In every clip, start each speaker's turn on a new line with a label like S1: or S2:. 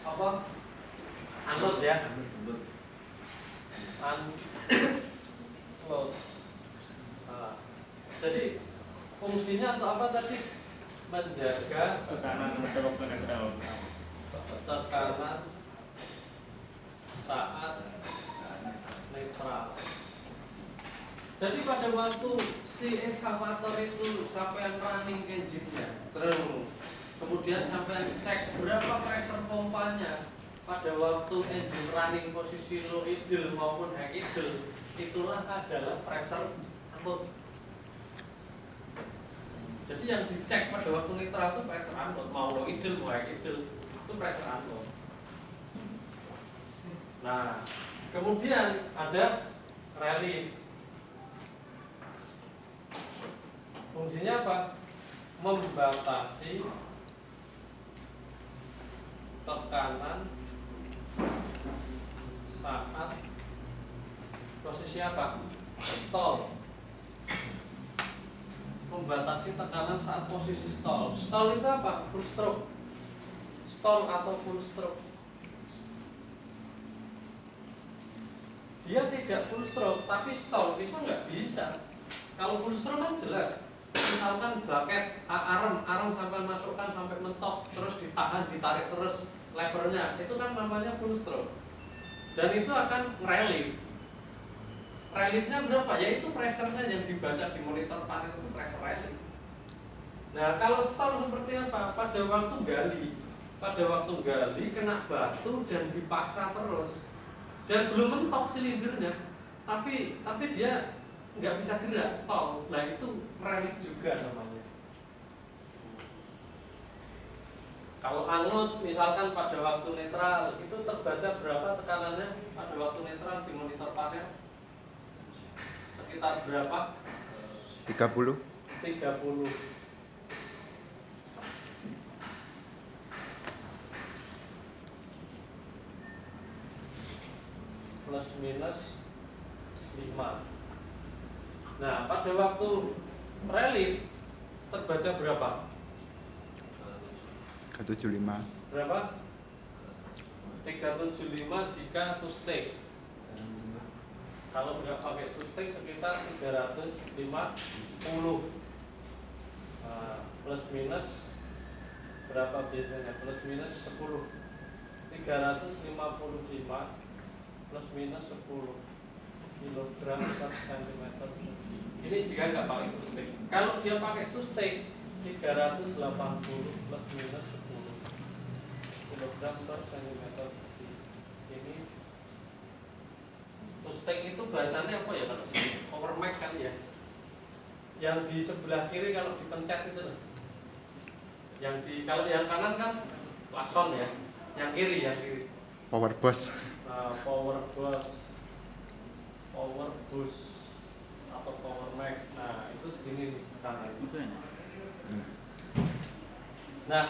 S1: apa unload ya, unload. Nah, jadi fungsinya untuk apa tadi? Menjaga
S2: tekanan mencolok netral.
S1: tekanan saat netral. Jadi pada waktu si ekskavator itu sampai running engine-nya, terus kemudian sampai cek berapa pressure pompanya pada waktu engine running posisi low idle maupun high idle, itulah adalah pressure unload. Jadi yang dicek pada waktu netral itu pressure unload, mau low idle mau high idle itu pressure unload. Nah, kemudian ada relief. Fungsinya apa? Membatasi tekanan saat posisi apa? Stall. Membatasi tekanan saat posisi stall. Stall itu apa? Full stroke. Stall atau full stroke. Dia tidak full stroke, tapi stall bisa nggak bisa. Kalau full stroke kan jelas. Misalkan bucket arm sampai masukkan sampai mentok, terus ditahan, ditarik terus levernya, itu kan namanya full stroke. Dan itu akan relief. Reliefnya berapa? Yaitu pressure-nya yang dibaca di monitor panel itu pressure relief. Nah, kalau stall seperti apa? Pada waktu gali kena batu dan dipaksa terus. Dan belum mentok silindernya, tapi dia nggak bisa gerak, stall. Nah itu relief juga namanya. Kalau unload misalkan pada waktu netral itu terbaca berapa tekanannya pada waktu netral di monitor panel? Sekitar berapa?
S3: 30.
S1: Plus minus 5. Nah, pada waktu relief terbaca berapa?
S3: 375.
S1: Berapa? 375 jika to stake. Kalau nggak pakai to stake sekitar 350. Nah, plus minus berapa biasanya? Plus minus 10. 355 plus minus 10 kilogram per cm. Ini jika nggak pakai to stake. Kalau dia pakai to stake 380 plus minus 10 kilogram per cm. Ini to stake itu bahasanya apa ya kalau power max kan ya? Yang di sebelah kiri kalau dipencet itu loh. Kalau yang kanan kan klakson ya. Yang kiri
S3: Power bus.
S1: Power boost atau power max. Nah itu segini nih tekanan. Nah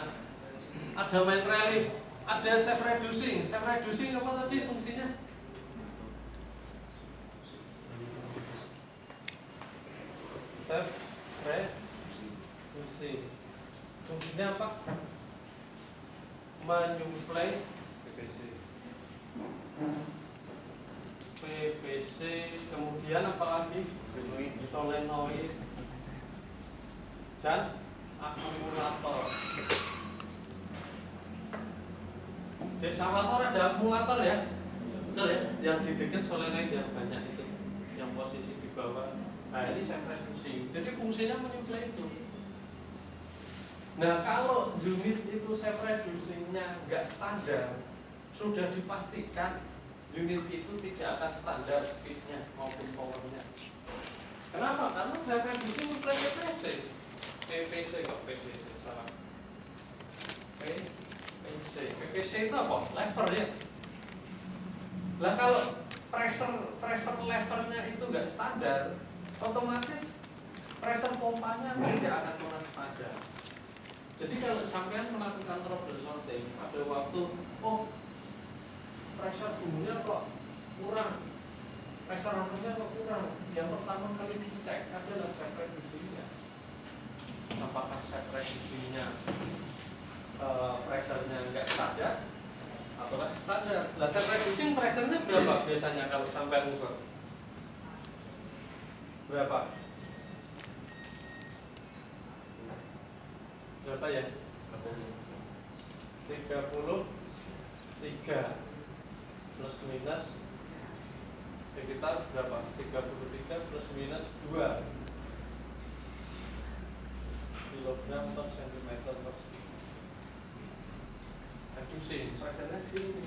S1: ada main relief, ada self reducing. Self reducing apa tadi fungsinya? Self reducing. Fungsinya apa? Menyuplai PVC, kemudian apalagi solenoid dan akumulator. Di ekskavator ada akumulator ya, betul ya? Yang di dekat solenoid yang banyak itu, yang posisi di bawah. Nah ini self reducing. Jadi fungsinya menyuplai itu. Nah kalau unit itu self reducingnya nggak standar, sudah dipastikan unit itu tidak akan standar speednya maupun powernya. Kenapa? Karena self reducing menyuplai PVC kok PVC salah. PVC itu apa? Lever ya. Lah kalau pressure levernya itu nggak standar, otomatis pressure pompanya tidak akan pernah standar. Jadi kalau sampean melakukan troubleshooting pada waktu pressure bumbunya kok kurang, pressure levernya kok kurang, yang pertama kali dicek adalah self reducingnya. Apakah self reducingnya pressure-nya nggak standar patokan standar. Lah self reducing pressure-nya berapa biasanya kalau sampai ngukur? Berapa? Berapa ya? 33 plus minus sekitar berapa? 33 plus minus 2 kilogram per sentimeter persegi. Reducing pressure-nya sini.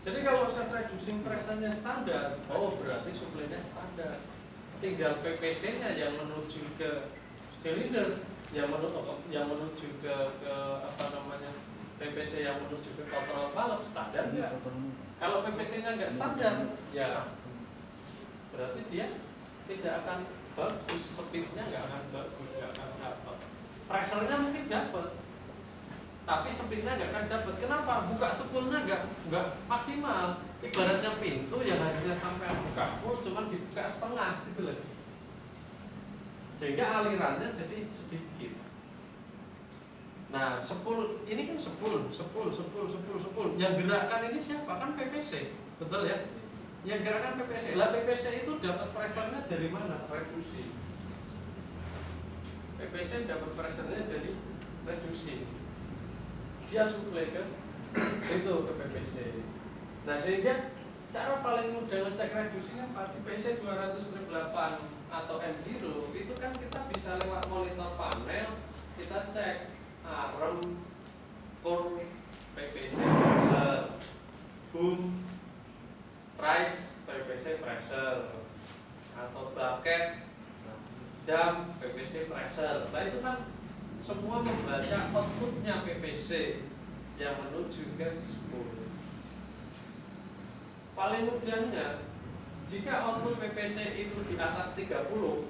S1: Jadi kalau self reducing pressure-nya standar, oh berarti suplainya standar. Tinggal PPC-nya yang menuju ke silinder, yang menuju ke apa namanya, PPC yang menuju ke control valve standar enggak? Kalau PPC-nya enggak standar, ya berarti dia tidak akan bagus, speed-nya enggak akan bagus, enggak akan dapat. Pressure-nya mungkin dapat, tapi speed-nya enggak akan dapat. Kenapa? Buka spoolnya enggak maksimal. Ibaratnya pintu yang harusnya sampai buka full, cuman dibuka setengah gitu loh. Sehingga alirannya jadi sedikit. Nah, spool ini kan spool. Yang gerakkan ini siapa? Kan PPC, betul ya? Yang gerakkan PPC. Lah PPC itu dapat pressure-nya dari mana? Reduksi. PPC dapat pressure-nya dari reduksi. Dia suplai ke itu ke PPC. Nah, sehingga cara paling mudah ngecek reduksi apa? Di PC 200/8 atau M0 itu kan kita bisa lewat monitor panel, kita cek arm, core, PPC pressure, boom, price, PPC pressure, atau bucket, dam, PPC pressure. Nah itu kan semua membaca outputnya PPC yang menuju ke spool. Paling mudahnya, jika output PPC itu di atas 30,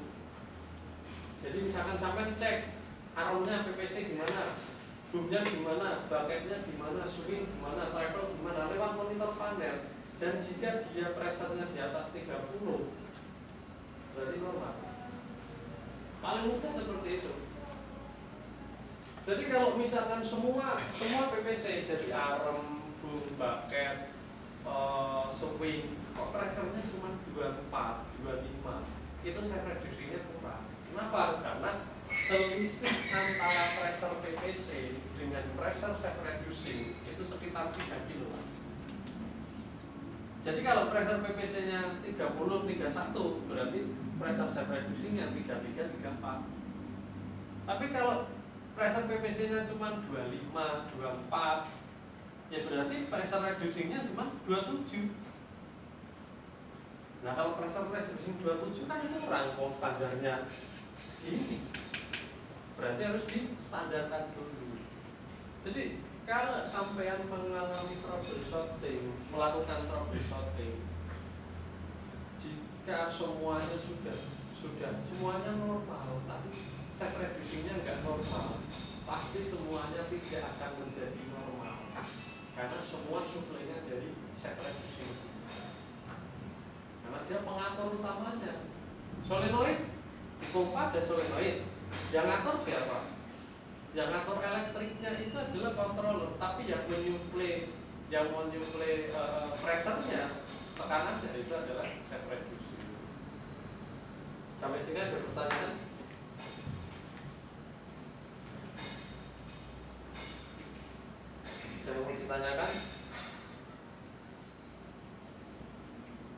S1: jadi misalkan sampai cek armnya PPC gimana, boomnya gimana, bucketnya gimana, swing gimana, travel gimana, lewat monitor panel. Dan jika dia pressure-nya di atas 30, berarti normal. Paling mudah seperti itu. Jadi kalau misalkan semua PPC jadi arm, boom, bucket, swing, kok pressure-nya cuma 24, 25, itu saya reduksinya kurang. Kenapa? Karena selisih antara pressure PPC dengan pressure self reducing itu sekitar 3 kilo. Jadi kalau pressure PPC-nya 30, 31, berarti pressure self reducing-nya 33, 34. Tapi kalau pressure PPC-nya cuma 25, 24, ya berarti pressure reducing-nya cuma 27. Nah kalau pressure reducing 27 kan itu rangkong standarnya segini, berarti harus distandarkan dulu. Jadi kalau sampean mengalami troubleshooting, melakukan troubleshooting, jika semuanya sudah semuanya normal, tapi self reducing-nya enggak normal, pasti semuanya tidak akan menjadi normal. Karena semua suplainya dari self reducing. Karena dia pengatur utamanya. Solenoid, di pompa ada solenoid. Yang ngatur siapa? Yang ngatur elektriknya itu adalah controller, tapi yang menyuplai pressure-nya, tekanannya itu adalah self reducing. Sampai sini ada pertanyaan? Yang mau ditanyakan?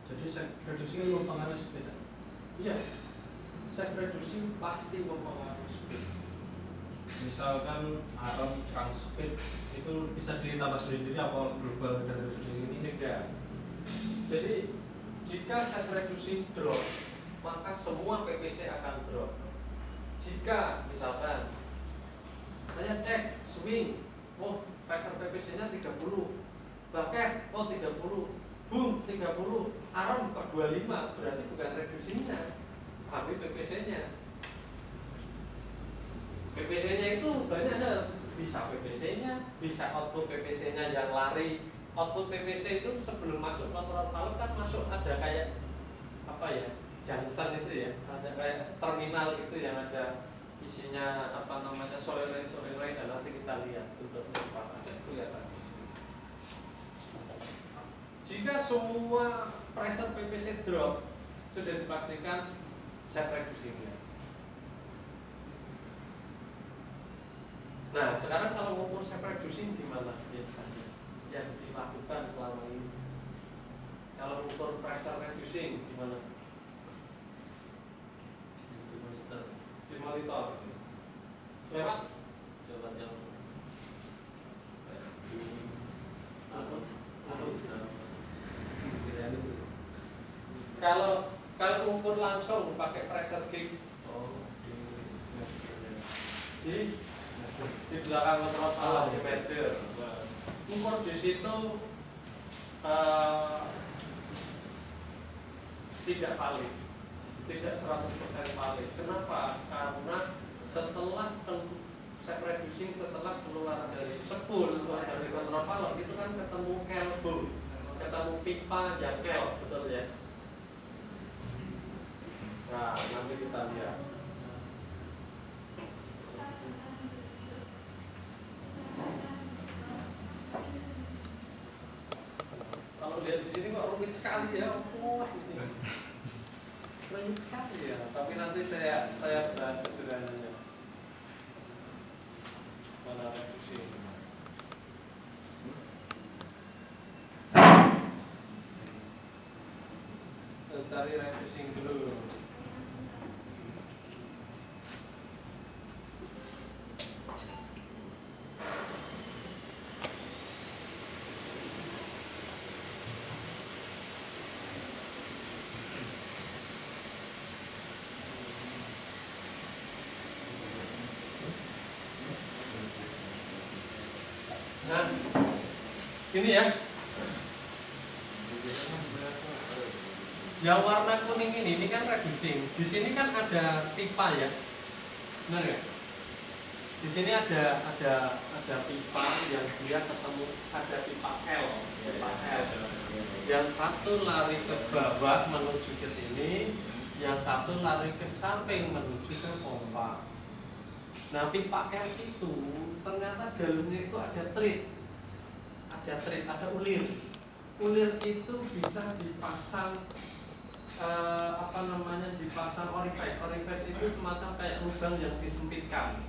S4: Jadi self reducing mempengaruhi speed.
S1: Iya, self reducing pasti mempengaruhi speed.
S4: Misalkan arm speed itu bisa ditambah sendiri apa berubah dari reducing ini?
S1: Tidak. Jadi jika self reducing drop, maka semua PPC akan drop. Jika misalkan saya cek swing, oh pressure PPC-nya 30, bucket, oh 30, boom 30, arm kok 25, berarti bukan reducingnya, tapi PPC-nya. PPC-nya itu banyak hal, bisa PPC-nya, bisa output PPC-nya yang lari. Output PPC itu sebelum masuk kontrol valve kan masuk ada kayak apa ya, junction itu ya, ada kayak terminal itu yang ada isinya apa namanya solenoid dan nanti kita lihat bentuknya apa, ada kelihatan. Ketika semua pressure PVC drop, sudah dipastikan shape reducingnya. Nah, sekarang kalau mengukur shape reducing gimana biasanya yang dilakukan selama ini? Kalau mengukur pressure reducing gimana? Di monitor. Lewat yang kalau ukur langsung pakai pressure gauge di belakang kontrol salah di measure. Ukur di situ tidak valid, tidak 100% valid. Kenapa? Karena setelah shape reducing, setelah keluar dari spool, keluar dari kontrol valve itu kan ketemu elbow, ketemu pipa yang L, betul ya? Nah, nanti kita lihat. Kalau lihat di sini kok rumit sekali ya, wah ini rumit sekali ya. Tapi nanti saya bahas sederhananya. Mana reducing? Cari reducing dulu. Nah, ini ya. Yang warna kuning ini kan reducing. Di sini kan ada pipa ya, benar ya? Di sini ada pipa yang dia ketemu, ada pipa L, Yang satu lari ke bawah menuju ke sini, yang satu lari ke samping menuju ke pompa. Nah, pipa L itu ternyata dalamnya itu ada treat, ada ulir. Ulir itu bisa dipasang dipasang orifice. Orifice itu semacam kayak lubang yang disempitkan,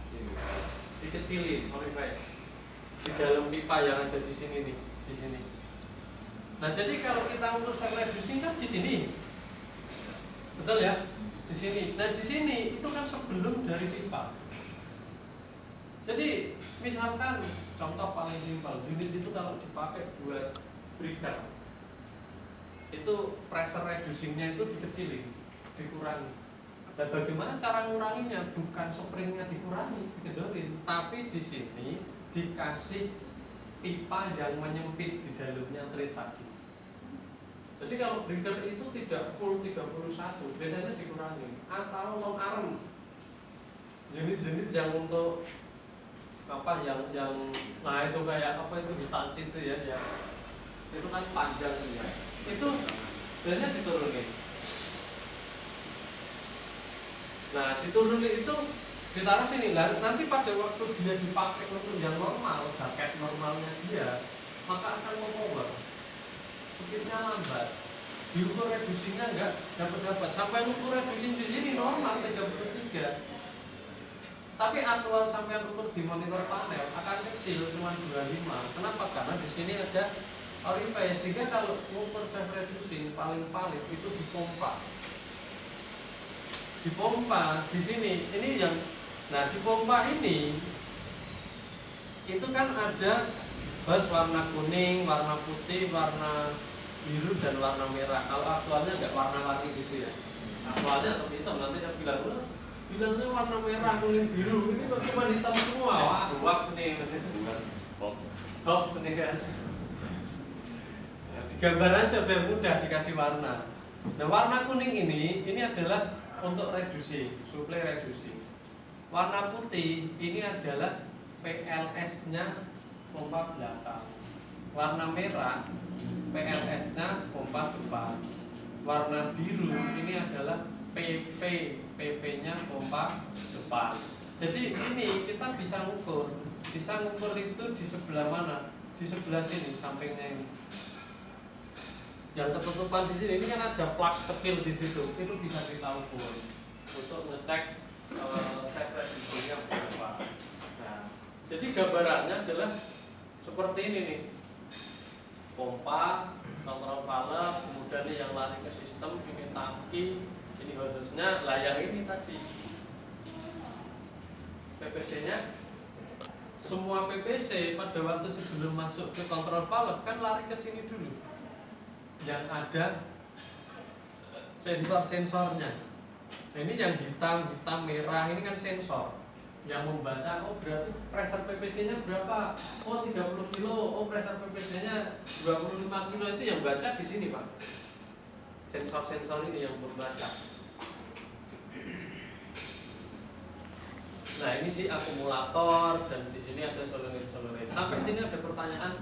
S1: dikecilin orifice di dalam pipa yang ada di sini nih, di sini. Nah, jadi kalau kita ukur shape reducing kan di sini, betul ya, di sini. Nah, di sini itu kan sebelum dari pipa. Jadi misalkan contoh paling simpel, unit itu kalau dipakai buat breaker, itu pressure reducingnya itu dikecilin, dikurangi. Dan bagaimana cara nguranginya? Bukan springnya dikurangi, dikedorin, tapi di sini dikasih pipa yang menyempit di dalamnya treat tadi. Jadi kalau breaker itu tidak full 31, biasanya dikurangi. Atau long arm, unit-unit yang untuk nah itu kayak apa itu distansi itu ya, itu kan panjang ya, itu biasanya diturunin. Nah, diturunin itu ditaruh sini lah. Nanti pada waktu dia dipakai untuk yang normal, jaket normalnya dia, maka akan mempower, speednya lambat. Diukur reducingnya enggak dapat sampai ukur reducing di sini normal 33. Tapi aktual sampai ukur di monitor panel akan kecil, cuma 25. Kenapa? Karena di sini ada orifice, sehingga kalau ukur shape reducing paling valid itu dipompa. Dipompa di sini, ini yang, nah di pompa ini itu kan ada bus warna kuning, warna putih, warna biru dan warna merah. Kalau aktualnya nggak warna-warni gitu ya. Aktualnya atau hitam, nanti saya bilangnya warna merah, kuning, biru. Ini kok cuma hitam semua? Wah, hoax nih. Hoax nih kan. Digambar aja biar mudah dikasih warna. Nah, warna kuning ini adalah untuk reducing, suplai reducing. Warna putih ini adalah PLS-nya pompa belakang. Warna merah PLS-nya pompa depan. Warna biru ini adalah PP-nya pompa depan. Jadi ini kita bisa ngukur itu di sebelah mana? Di sebelah sini, sampingnya ini. yang ketutupan di sini ini kan ada plug kecil di situ, itu bisa kita ukur untuk ngecek set reducingnya berapa. Nah, jadi gambarannya adalah seperti ini nih, pompa, kontrol valve, kemudian ini yang lari ke sistem, ini tangki, ini hose-nya, lah yang ini tadi PPC-nya. Semua PPC pada waktu sebelum masuk ke kontrol valve kan lari ke sini dulu, yang ada sensor-sensornya. Nah, ini yang hitam, merah ini kan sensor yang membaca, oh berarti pressure PPC-nya berapa? Oh 30 kilo, oh pressure PPC-nya 25 kilo, itu yang baca di sini Pak. Sensor-sensor ini yang membaca. Nah ini sih akumulator dan di sini ada solenoid. Sampai sini ada pertanyaan?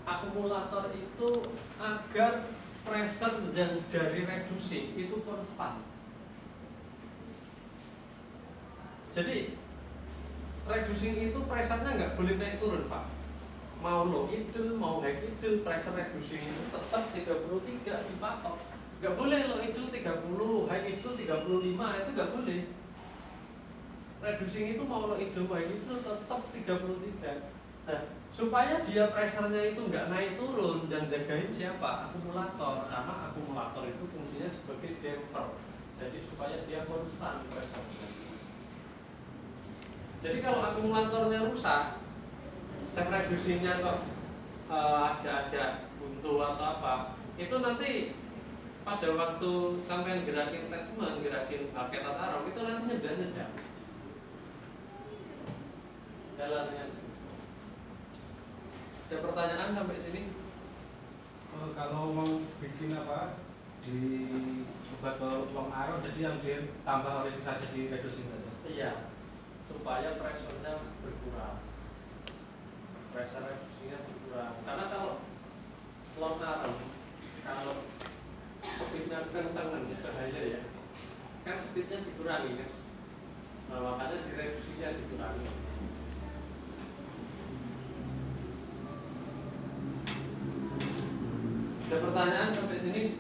S1: Akumulator itu agar pressure yang dari reducing itu konstan. Jadi reducing itu pressure-nya nggak boleh naik turun Pak. Mau low idle, mau high idle, pressure reducing itu tetap 33 dipatok. Nggak boleh low idle 30, high idle 35, itu nggak boleh. Reducing itu mau low idle, high idle tetap 33. Nah, supaya dia pressure-nya itu nggak naik turun, dan jagain siapa? Akumulator. Karena akumulator itu fungsinya sebagai damper. Jadi supaya dia konstan pressure-nya. Jadi kalau akumulatornya rusak, set reducing-nya kok agak-agak buntu atau apa, itu nanti pada waktu sampai gerakin attachment, gerakin bucket atau arm, itu nanti nyedam. Jalannya. Ada pertanyaan sampai sini?
S4: Kalau mau bikin apa di obat uang arang, jadi yang ditambah orientasi di reducing saja.
S1: Iya, supaya pressure-nya berkurang. Pressure reducing-nya berkurang. Karena kalau long arm, kalau speed-nya kencang kan bahaya ya. Kan speed-nya dikurangi kan. Nah, makanya direduksinya dikurangi. Ada pertanyaan sampai sini?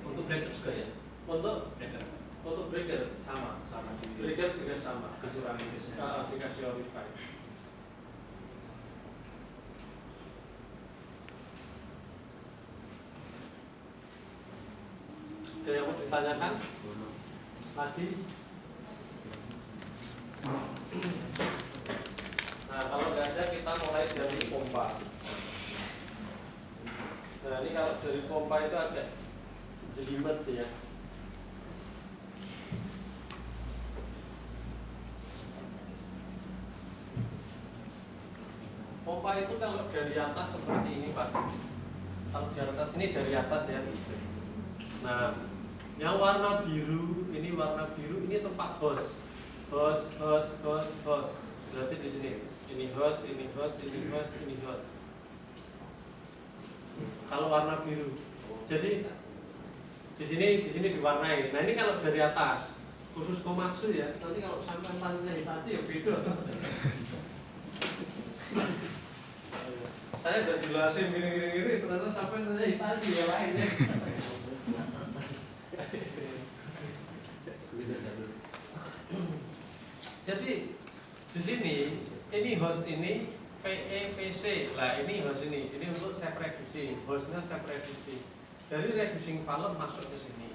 S4: Untuk breaker juga ya?
S1: Untuk breaker sama
S4: di
S1: breaker juga sama.
S4: dikasih orang Inggrisnya.
S1: Dikasih Orify. Ada yang mau ditanyakan lagi? Nah, kalau nggak ada kita mulai dari pompa. Nah, ini kalau dari pompa itu agak jelimet ya. Pompa itu kalau dari atas seperti ini Pak. Kalau di atas ini dari atas ya. Nah, yang warna biru, ini tempat hose. Hose. Berarti di sini. Ini hose. Kalau warna biru. Jadi di sini diwarnai. Nah, ini kalau dari atas, khusus Komatsu ya. Nanti kalau sampai tanya Hitachi ya beda. Saya udah jelasin gini, ternyata sampai nanya Hitachi ya lainnya. Jadi di sini ini host ini PEPC lah, ini host ini untuk self reducing, hostnya self reducing. Dari reducing valve masuk ke sini.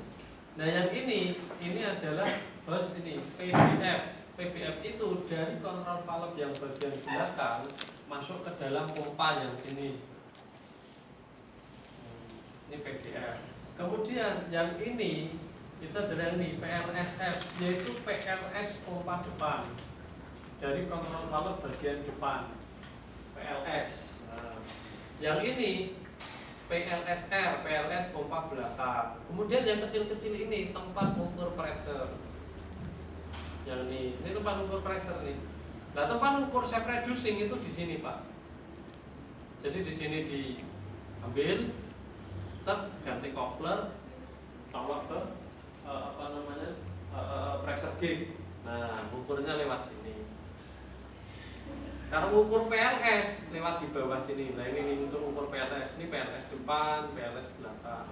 S1: Nah yang ini adalah host ini PBF itu dari kontrol valve yang bagian belakang masuk ke dalam pompa yang sini. Ini PBF. Kemudian yang ini itu adalah ini PLSF, yaitu PLS pompa depan dari kontrol valve bagian depan PLS. Nah, yang ini PLSR, PLS pompa belakang. Kemudian yang kecil-kecil ini tempat ukur pressure. Yang ini tempat ukur pressure nih. Nah, tempat ukur self reducing itu di sini Pak. Jadi di sini diambil, ganti coupler, colok ke pressure gauge. Nah, ukurnya lewat sini. Kalau ukur PLS lewat di bawah sini. Nah ini untuk ukur PLS. Ini PLS depan, PLS belakang.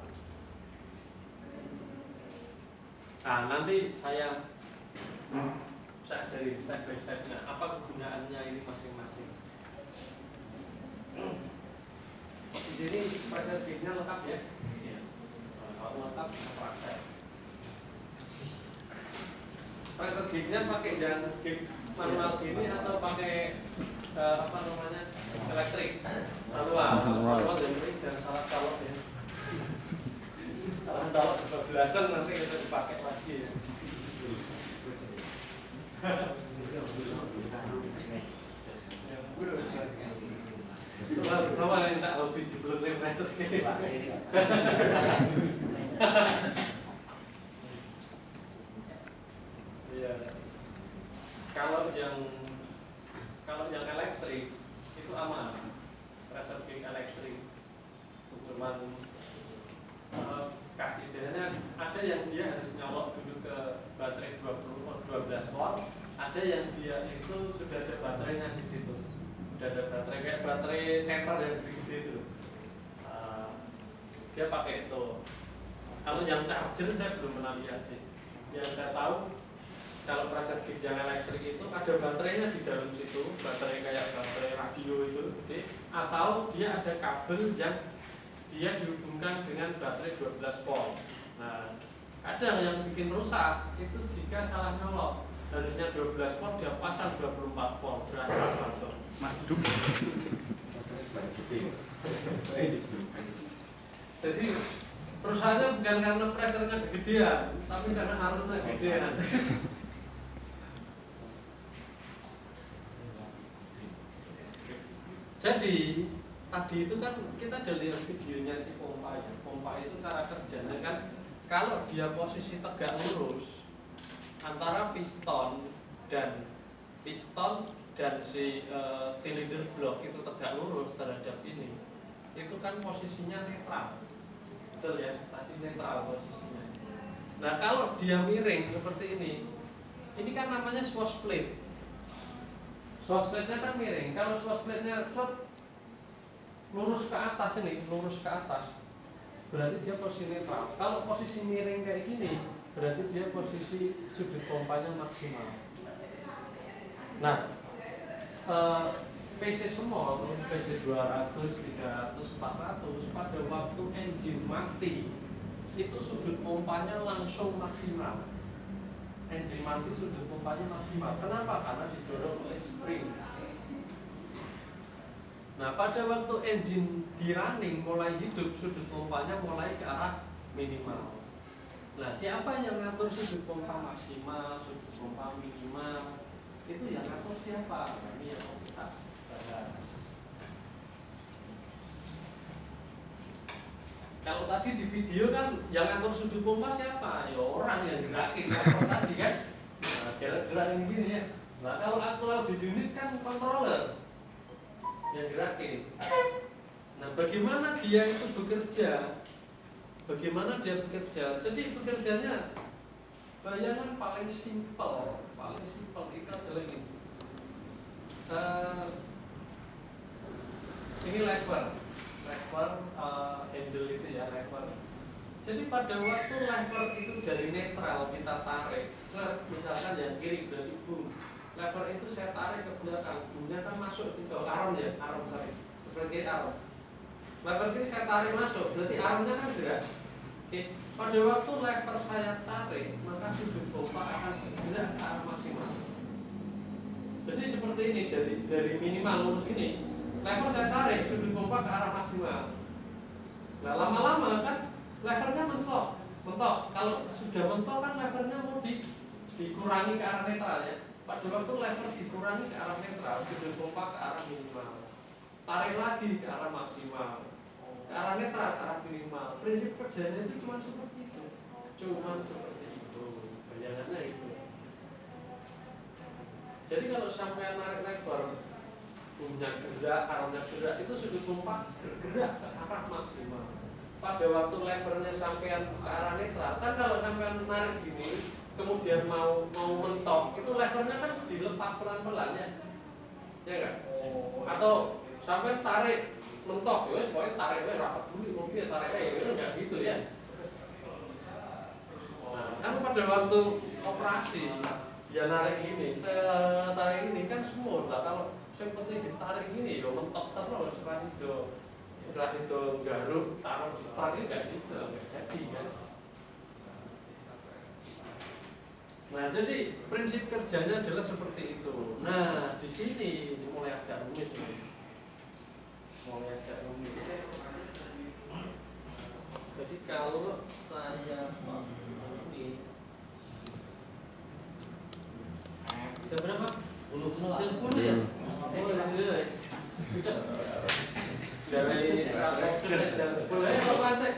S1: Nah nanti saya ajari step by stepnya apa kegunaannya ini masing-masing. Di sini pressure gauge-nya lengkap ya. Kalau lengkap praktek. Pressure gauge-nya pakai jangan gauge manual ini atau pakai apa namanya elektrik manual dan ini jangan salah colok ya. Salah colok kebablasan nanti kita dipakai lagi ya. Sama yang tak hobi di belum pressure gauge. Iya. Kalau yang elektrik itu aman, pressure gauge elektrik cuman kasih biasanya ada yang dia harus nyolok dulu ke baterai 12 volt, ada yang dia itu sudah ada baterainya di situ, sudah ada baterai kayak baterai senter yang gede itu, dia pakai itu. Kalau yang charger saya belum pernah lihat sih, yang saya tahu kalau pressure gauge yang elektrik itu ada baterainya di dalam situ, baterai kayak baterai radio itu, atau dia ada kabel yang dia dihubungkan dengan baterai 12 volt. Nah, kadang yang bikin rusak itu jika salah nyolok, harusnya 12 volt dia pasang 24 volt, berasa langsung.
S3: Maduk.
S1: Jadi perusahaannya bukan karena pressure-nya kegedean, tapi karena arusnya kegedean. Jadi tadi itu kan kita udah lihat videonya si pompa ya. Pompa itu cara kerjanya kan kalau dia posisi tegak lurus antara piston dan si silinder blok itu tegak lurus terhadap ini, itu kan posisinya netral, betul ya? Tadi netral posisinya. Nah kalau dia miring seperti ini kan namanya swash plate. Swash plate-nya kan miring. Kalau swash plate-nya lurus ke atas ini, lurus ke atas, berarti dia posisi netral. Kalau posisi miring kayak gini, berarti dia posisi sudut pompanya maksimal. Nah, PC small, PC 200, 300, 400 pada waktu engine mati itu sudut pompanya langsung maksimal. Engine mati sudut pompanya maksimal. Kenapa? Karena didorong oleh spring. Nah, pada waktu engine di running mulai hidup, sudut pompanya mulai ke arah minimal. Nah, siapa yang ngatur sudut pompa maksimal, sudut pompa minimal? Itu yang ngatur siapa? Ini yang mau kita bahas. Kalau tadi di video kan yang ngatur sudut pompa siapa? Ya orang yang gerakin motor tadi kan. Nah, gerak ini gini ya. Nah, kalau aktual di unit kan controller yang gerakin. Nah, bagaimana dia itu bekerja? Bagaimana dia bekerja? Jadi bekerjanya bayangan paling simpel itu adalah ini. Ini lever handle itu ya, lever. Jadi pada waktu lever itu dari netral kita tarik, misalkan yang kiri berarti boom, lever itu saya tarik ke belakang, boomnya kan masuk ke arm ya, seperti arm. Lever kiri saya tarik masuk, berarti armnya kan gerak. Oke, pada waktu lever saya tarik, maka sudut pompa akan bergerak ke arah maksimal. Jadi seperti ini, dari minimal lurus ini, lever saya tarik, sudut pompa ke arah maksimal. Nah, lama-lama kan levernya mentok. Kalau sudah mentok kan levernya mau dikurangi ke arah netral ya. Pada waktu lever dikurangi ke arah netral, sudut pompa ke arah minimal. Tarik lagi ke arah maksimal. Ke arah netral, ke arah minimal. Prinsip kerjanya itu cuma seperti itu. Bayangannya itu. Jadi kalau sampai narik lever, punya gerak, arahnya gerak, itu sudut pompa bergerak ke arah maksimal. Pada waktu levernya sampean ke arah netral, kan kalau sampean narik gini, kemudian mau mentok, itu levernya kan dilepas pelan-pelan ya. ya kan? Atau sampai tarik mentok, ya wes pokoknya tariknya rapat dulu, mobil tariknya ya enggak gitu ya. Nah, kan pada waktu operasi ya narik gini, saya tarik ini kan semua lah. Kalau yang penting ditarik gini, ya mentok terus operasi itu garuk, taruh tarik nggak sih, nggak jadi kan. Nah, jadi prinsip kerjanya adalah seperti itu. Nah, di sini mulai agak rumit nih. Mulai agak rumit. Jadi kalau saya ini bisa berapa? 10 ya? Oh, iya. Dari rapor boleh apa sih?